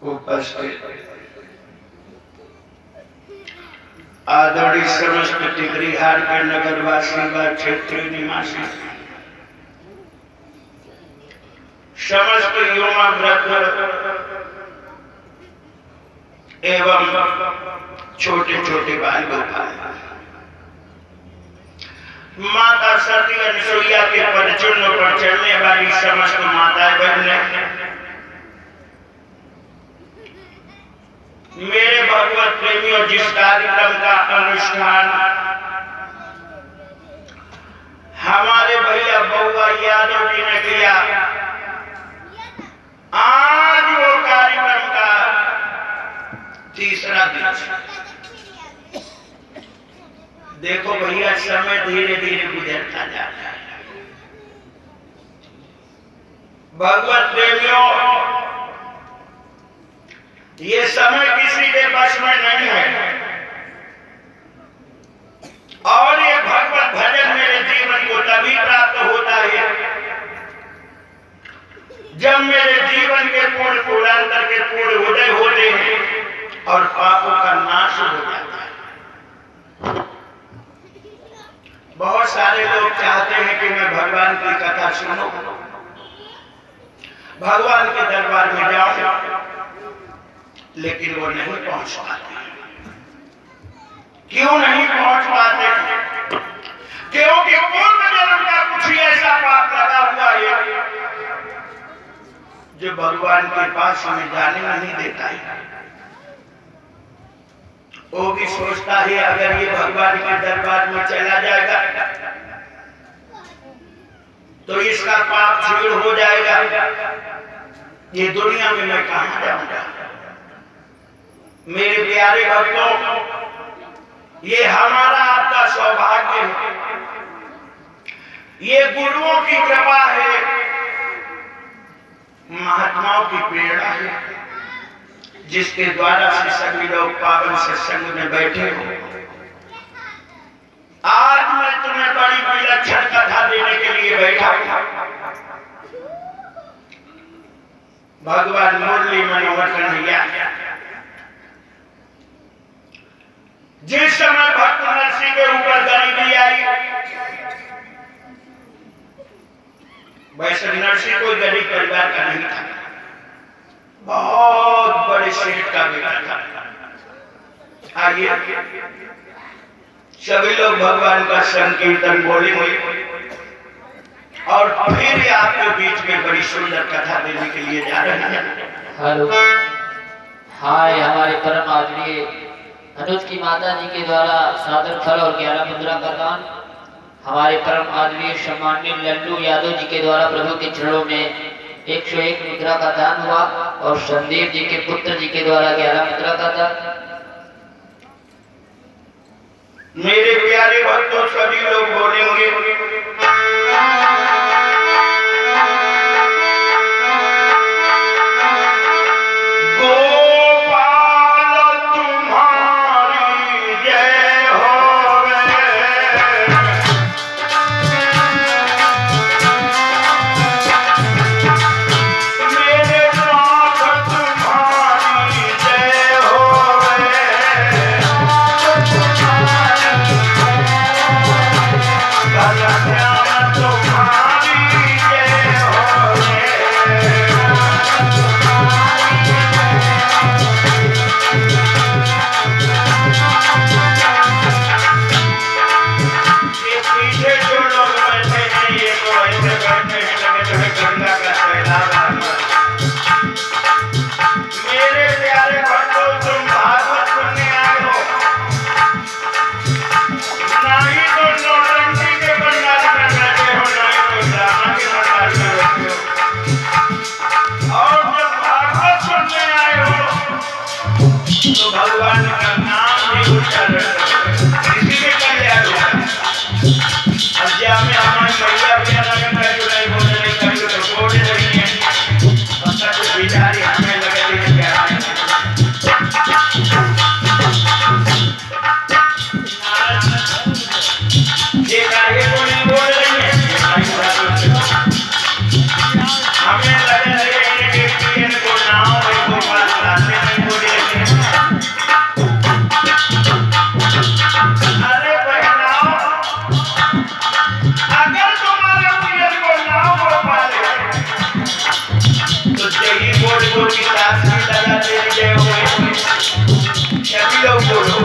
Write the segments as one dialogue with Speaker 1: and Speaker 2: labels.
Speaker 1: उपस्थित आदरणीय समस्त टिकरीहार के नगरवासी व क्षेत्रीय निवासी, समस्त युवा वृद्ध एवं छोटे छोटे बाल गोपाल, माता सती अनुसुईया के पदचिन्हों पर चलने वाली समस्त माताएं बहनें, मेरे भगवत प्रेमियों, जिस कार्यक्रम का अनुष्ठान हमारे भैया बउआ यादव जी ने किया, आज वो कार्यक्रम का तीसरा दिन। देखो भैया, समय धीरे धीरे गुजरता जाता है। भगवत प्रेमियों, ये समय किसी के बस में नहीं है और ये भगवत भजन मेरे जीवन को तभी प्राप्त होता है जब मेरे जीवन के पूर्ण पूर्णांतर के पूर्ण उदय होते हैं और पापों का नाश हो जाता है। बहुत सारे लोग चाहते हैं कि मैं भगवान की कथा सुनूं, भगवान के दरबार में जाऊं, लेकिन वो नहीं पहुंच पाते। क्यों नहीं पहुंच पाते? क्योंकि पूर्व जन्म का कुछ ही ऐसा पाप लगा हुआ है जो भगवान के पास हमें जाने नहीं देता है। वो भी सोचता है अगर ये भगवान के दरबार में चला जाएगा तो इसका पाप क्षीण हो जाएगा, ये दुनिया में मैं कहां जाऊंगा। मेरे प्यारे भक्तों, ये हमारा आपका सौभाग्य है, ये गुरुओं की कृपा है, महात्माओं की प्रेरणा है, जिसके द्वारा से सभी लोग पावन सत्संग में बैठे हो। आज मैं तुम्हें बड़ी विलक्षण कथा देने के लिए बैठा हूं। भगवान मुरली मनोहर कन्हैया जिस समय भक्त नरसिंह के ऊपर गरीबी आई, वैसे नरसिंह कोई गरीब परिवार का नहीं था, बहुत बड़े सेठ का बेटा था। आइए सभी लोग भगवान का संकीर्तन बोलेंगे और फिर आपके बीच में बड़ी सुंदर कथा देने के लिए जा रहे हैं।
Speaker 2: हेलो, हाय। हमारे परम आदरणीय अनुज की माता जी के द्वारा सादर फल और 11 मुद्रा का दान, हमारे परम आदरणीय सम्माननीय लल्लू यादव जी के द्वारा प्रभु के चरणों में 101 मुद्रा का दान हुआ और संदीप जी के पुत्र जी के द्वारा 11 मुद्रा का दान।
Speaker 1: मेरे प्यारे भक्तों, सभी लोग बोलेंगे तो भगवान का नाम नहीं उच्चारण इसी में कर लिया गया। अब जब में हमारे भैया भैया लगन का जो नहीं बोले नहीं कहीं तो बोले नहीं है, अब तक तो बिचारी हमें लगे थे क्या ये कार्य को नहीं बोल रही है, हमें लगे कि इनको नाम है को बात तेरी जय हो। सभी लोग बोलो,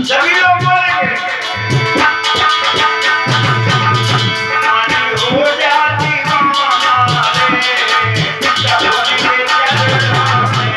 Speaker 1: सभी लोग बोलेंगे। मानी हो जाती हमारे सबके चरणों में।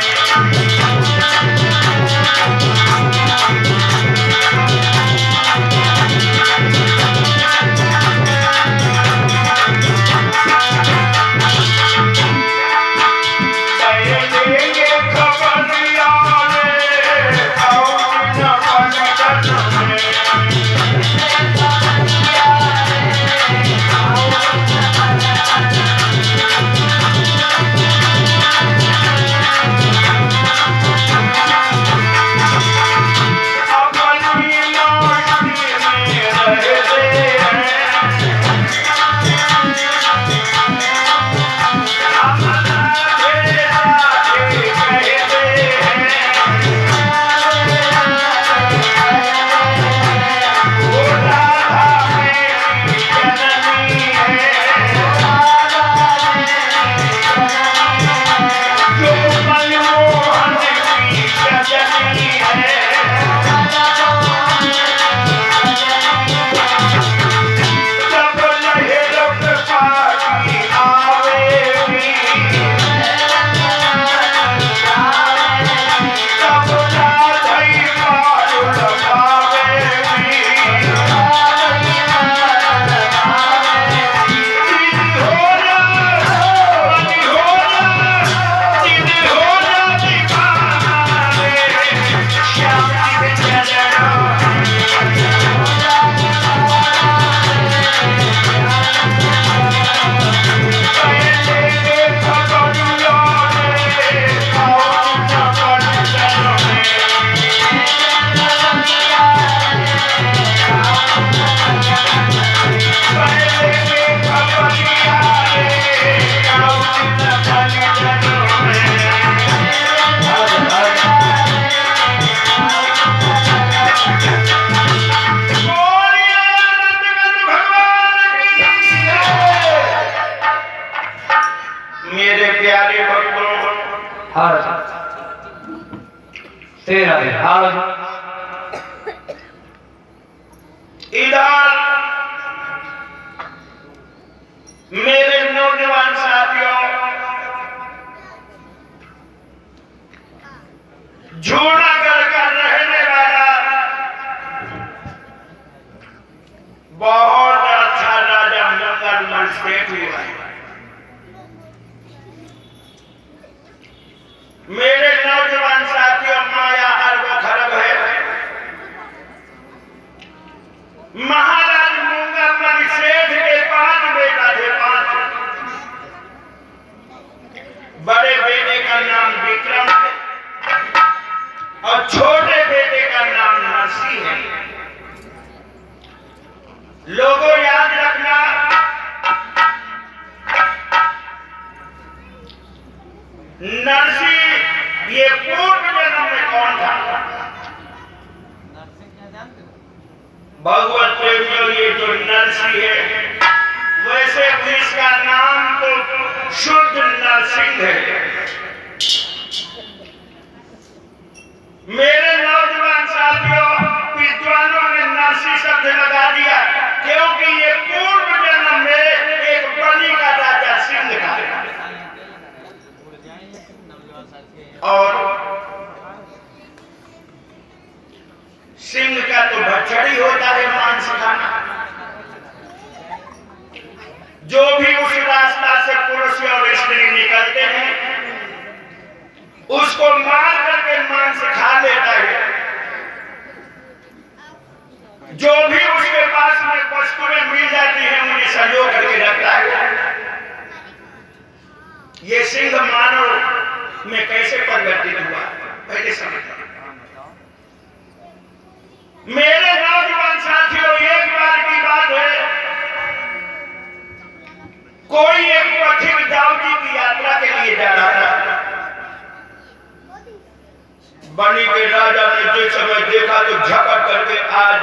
Speaker 1: मेरे प्यारे भक्तों,
Speaker 2: तेरा
Speaker 1: इधर मेरे नौजवान साथियों, जूनागढ़ का रहने वाला बहुत अच्छा राजा मंगलमल सेठ हुआ है। मेरे नौजवान साथियों, माया अरब खरब है। महाराज मंगलमल सेठ के 5 बेटा थे, 5। बड़े बेटे का नाम विक्रम है और छोटे बेटे का नाम नरसी है। लोगों याद रखना, नरसी ये पूर्व जन्म में कौन था? भगवत प्रेमियों, ये जो नरसी है, वैसे भी इसका नाम तो शुद्ध नरसिंह है। मेरे नौजवान साथियों, विद्वानों ने नरसी शब्द लगा दिया क्योंकि ये पूर्व जन्म में एक बलि का राजा सिंह था। और सिंह का तो भक्षण ही होता है, मांस खाना। जो भी उस रास्ता से पुरुष और स्त्री निकलते हैं, उसको मार करके मांस खा लेता है। जो भी उसके पास में वस्तुएं मिल जाती हैं, उन्हें संजो करके रखता है। ये सिंह मानव में कैसे परिवर्तित हुआ, पहले समझो। मेरे नौजवान साथियों, एक बार की बात है, कोई एक पथिक दाऊदी की यात्रा के लिए जा रहा था। बनी के राजा ने जिस समय देखा तो झपट करके आज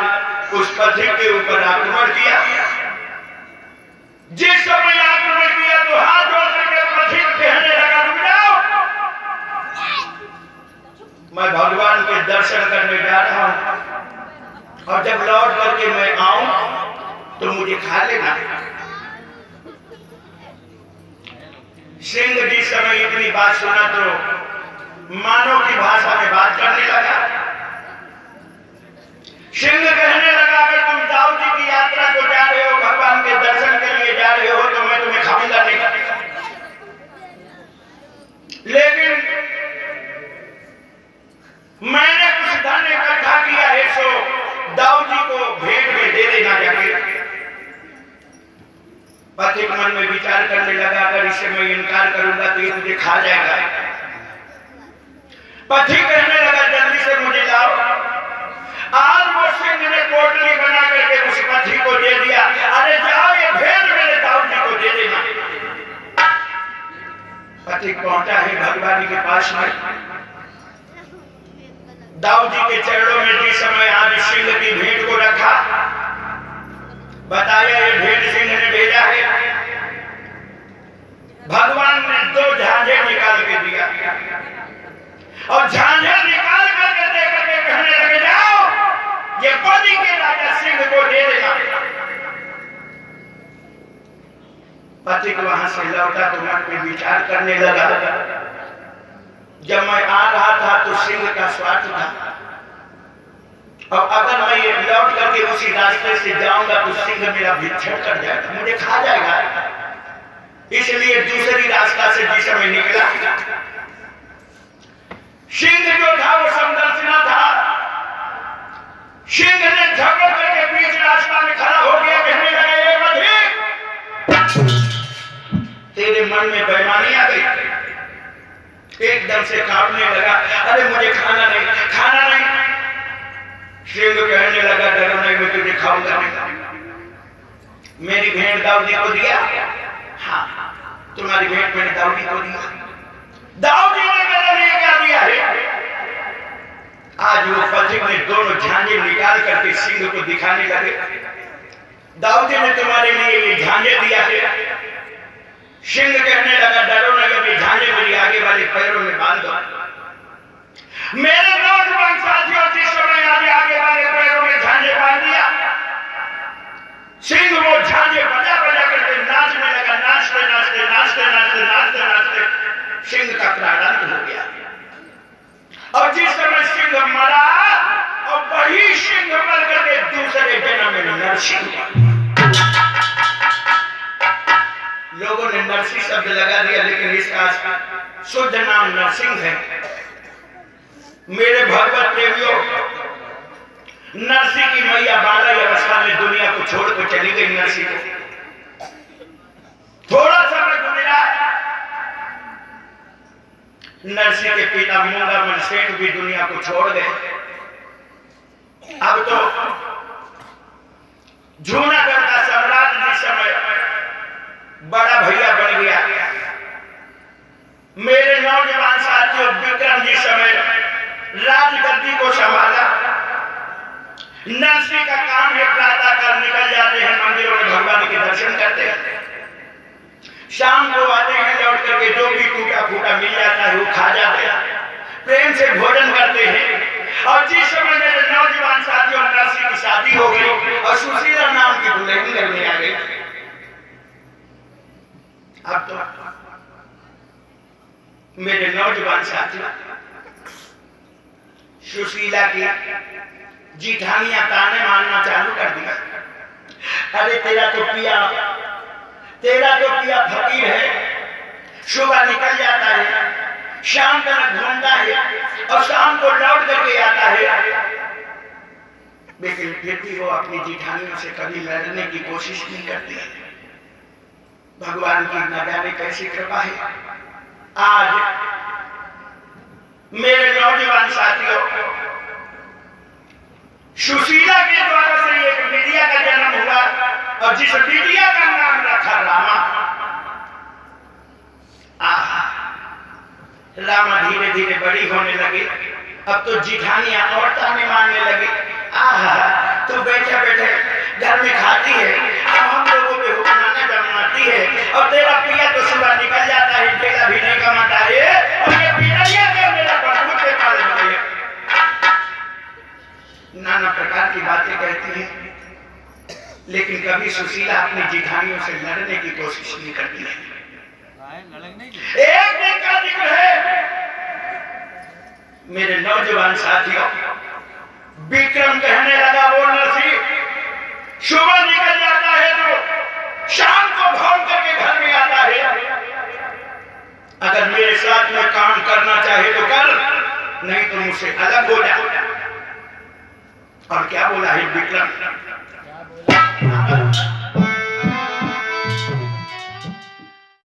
Speaker 1: उस पथिक के ऊपर आक्रमण किया। जिस समय आक्रमण किया तो हाथ जोड़ करके सिंह जिस समय इतनी बात सुना तो मानव की भाषा में बात करने लगा। सिंह कहने लगा कि तुम दाऊद जी की यात्रा को जा रहे हो, भगवान के दर्शन के लिए जा रहे हो, तो मैं तुम्हें खाऊंगा नहीं, लेकिन मैंने कुछ धन इकट्ठा किया है, सो दाऊद जी को भेंट में दे देना जाके। पथिक मन में विचार करने लगा, अगर इससे मैं इनकार करूंगा तो ये मुझे खा जाएगा। पथिक कहने लगा जल्दी से मुझे लाओ। आज वो सिंह ने पोटली बना करके उस पथिक को दे दिया, अरे जाओ ये भेंट मेरे दाऊद जी को दे देना। पथिक पहुंचा है भगवान के पास में, दाऊद जी के चरणों में जिस समय आज सिंह की भेंट को रखा, बताया ये भेंट सिंह ने भेजा है। भगवान ने 2 झांझे निकाल के दिया और झांझे निकाल करके दे करके कहने लगे जाओ ये बलि के राजा सिंह को दे देना। पथिक वहां से लौटा तो मन में विचार करने लगा, जब मैं आ रहा था तो सिंह का स्वार्थ था, और अगर मैं ये लौट करके उसी रास्ते से जाऊंगा तो सिंह मेरा भिक्षण कर जाएगा, मुझे खा जाएगा। इसलिए दूसरी रास्ता से जिस समय निकला, सिंह जो था वो समदर्शना था। सिंह ने झगड़ करके बीच रास्ता में खड़ा हो गया, कहने लगा ये पथिक, तेरे मन में बेईमानी आ गई। एकदम से कांपने लगा, अरे मुझे खाना नहीं, खाना नहीं। सिंह कहने लगा डरो नहीं, मैं तुझे खाऊंगा नहीं। मेरी भेंट दाऊद जी को दिया, हाँ तुम्हारी भेंट मैंने दाऊद जी को दिया। दाऊद जी ने मेरे लिए क्या दिया है? आज वो पथिक ने दोनों झांझे निकाल करके सिंह को दिखाने लगे, दाऊद जी ने तुम्हारे लिए ये झांझे दिया है। सिंह कहने लगा डरो नहीं, अभी झांझे मेरी आगे वाले पैरों में बांध दो। मेरे नौजवान साथियों, जिस समय आगे वाले पैरों में झांझे बांध दिया, सिंह वो झांझे बजा बजा करके नाचने लगा। नाचते नाचते नाचते नाचते नाचते नाचते सिंह का प्रारंभ हो गया। और जिस समय सिंह मरा और वही सिंह मर करके दूसरे जन्म में नरसिंह, लोगों ने नरसिंह शब्द लगा दिया, लेकिन इसका शुद्ध नाम नरसिंह है। मेरे भगवत प्रेमियों, नरसिंह की मैया 12 अवस्था में दुनिया को छोड़कर चली गई। नरसिंह को थोड़ा समय गुजरा, नरसिंह के पिता मूंगामल सेठ भी दुनिया को छोड़ गए। अब तो जूनागढ़ का सम्राट जिस समय बड़ा भैया बन गया, मेरे नौजवान साथियों, विक्रम जिस समय राजगद्दी को संभाला, नरसिंह का काम है प्रातः काल निकल जाते हैं मंदिरों में, भगवान के दर्शन करते हैं, शाम को आते हैं, लौट करके जो भी टूटा फूटा मिल जाता है वो खा जाते हैं, प्रेम से भोजन करते हैं। और जिस समय मेरे नौजवान साथियों नरसिंह की शादी हो गई और सुशीला नाम की दुल्हन घर में आ गई। अब तो मेरे नौजवान साथियों सुशीला की जिठानियां ताने मारना चालू कर दिया। अरे तेरा तो पिया फकीर है, सुबह निकल जाता है, शाम तक घूमता है और शाम को लौट करके आता है, लेकिन फिर भी वो अपनी जिठानियों से कभी लड़ने की कोशिश नहीं करती। भगवान की न जाने कैसी कृपा है। आज मेरे नौजवान साथियों, सुशीला के द्वारा से एक विद्या का जन्म हुआ और जिस विद्या का नाम रखा रामा। रामा धीरे धीरे बड़ी होने लगी। अब तो जिठानियां और ताने मारने लगी। तो बैठे बैठे घर में खाती है, अब हम लोगों पे हुक्माना जमाती है, और तेरा पिया तो सुबह निकल जाता है, बेला भी नहीं कमाता है, और ये पिया क्या मेरा बड़बूत पे पाले बने। नाना प्रकार की बातें कहती है, लेकिन कभी सुशीला अपनी जिठानियों से लड़ने की कोशिश नहीं करती है। एक दिन का जिक्र है मेरे नौजवान साथियों। विक्रम कहने लगा, वो नरसिंह सुबह निकल जाता है तो शाम को भौंक करके घर में आता है। अगर मेरे साथ में काम करना चाहे तो कर, नहीं तो मुझसे अलग हो जा। और क्या बोला है विक्रम?